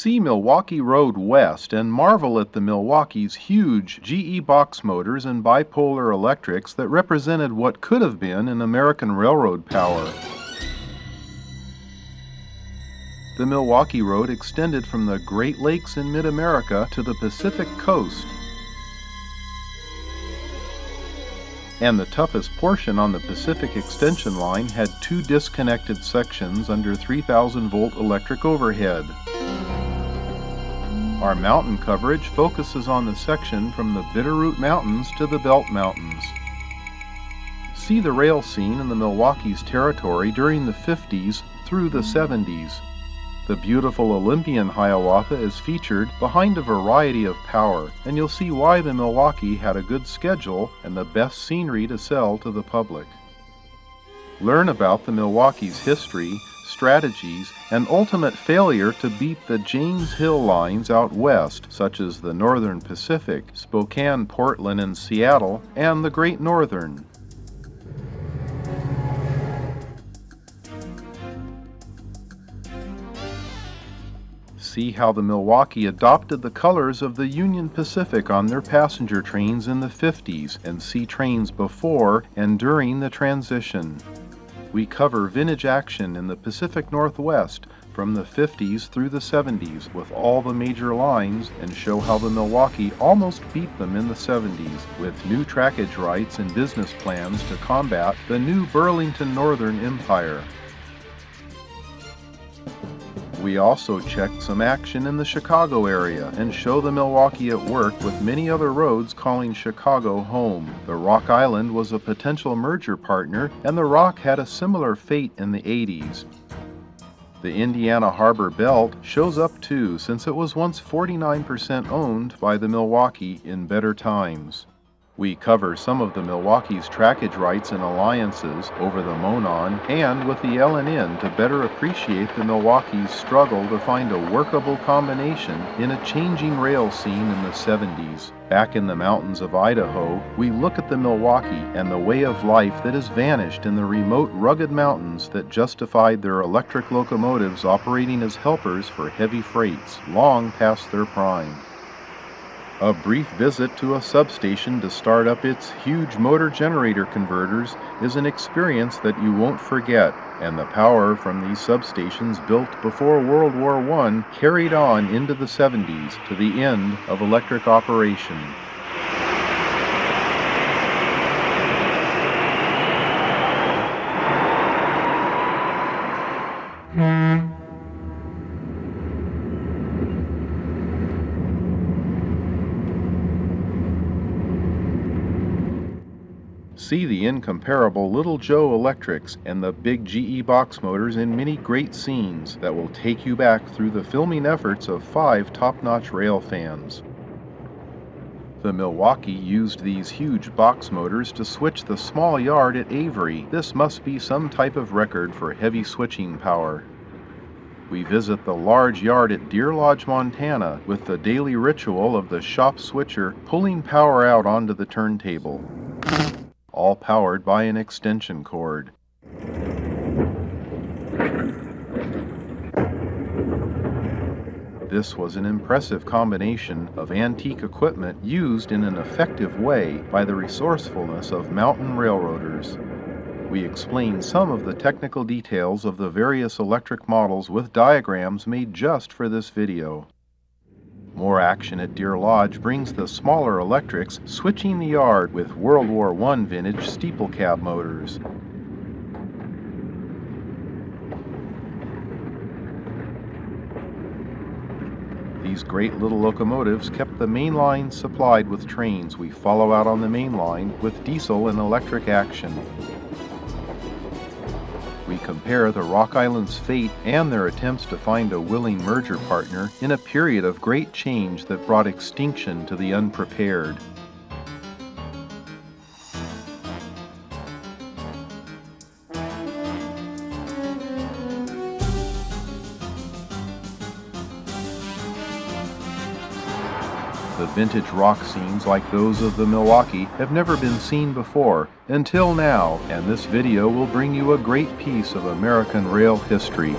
See Milwaukee Road west and marvel at the Milwaukee's huge GE Boxmotors and bipolar electrics that represented what could have been an American railroad power. The Milwaukee Road extended from the Great Lakes in mid-America to the Pacific coast. And the toughest portion on the Pacific Extension line had two disconnected sections under 3,000-volt electric overhead. Our mountain coverage focuses on the section from the Bitterroot Mountains to the Belt Mountains. See the rail scene in the Milwaukee's territory during the 50s through the 70s. The beautiful Olympian Hiawatha is featured behind a variety of power, and you'll see why the Milwaukee had a good schedule and the best scenery to sell to the public. Learn about the Milwaukee's history, strategies, and ultimate failure to beat the James Hill lines out west, such as the Northern Pacific, Spokane, Portland, and Seattle, and the Great Northern. See how the Milwaukee adopted the colors of the Union Pacific on their passenger trains in the 50s, and see trains before and during the transition. We cover vintage action in the Pacific Northwest from the 50s through the 70s with all the major lines, and show how the Milwaukee almost beat them in the 70s with new trackage rights and business plans to combat the new Burlington Northern Empire. We also checked some action in the Chicago area and show the Milwaukee at work with many other roads calling Chicago home. The Rock Island was a potential merger partner, and the Rock had a similar fate in the 80s. The Indiana Harbor Belt shows up too, since it was once 49% owned by the Milwaukee in better times. We cover some of the Milwaukee's trackage rights and alliances over the Monon and with the L&N to better appreciate the Milwaukee's struggle to find a workable combination in a changing rail scene in the 70s. Back in the mountains of Idaho, we look at the Milwaukee and the way of life that has vanished in the remote, rugged mountains that justified their electric locomotives operating as helpers for heavy freights long past their prime. A brief visit to a substation to start up its huge motor generator converters is an experience that you won't forget, and the power from these substations built before World War I carried on into the 70s to the end of electric operation. See the incomparable Little Joe electrics and the big GE Boxmotors in many great scenes that will take you back through the filming efforts of 5 top-notch rail fans. The Milwaukee used these huge box motors to switch the small yard at Avery. This must be some type of record for heavy switching power. We visit the large yard at Deer Lodge, Montana, with the daily ritual of the shop switcher pulling power out onto the turntable, all powered by an extension cord. This was an impressive combination of antique equipment used in an effective way by the resourcefulness of mountain railroaders. We explain some of the technical details of the various electric models with diagrams made just for this video. More action at Deer Lodge brings the smaller electrics switching the yard with World War I vintage steeple cab motors. These great little locomotives kept the main line supplied with trains we follow out on the main line with diesel and electric action. We compare the Rock Island's fate and their attempts to find a willing merger partner in a period of great change that brought extinction to the unprepared. The vintage rock scenes like those of the Milwaukee have never been seen before until now, and this video will bring you a great piece of American rail history.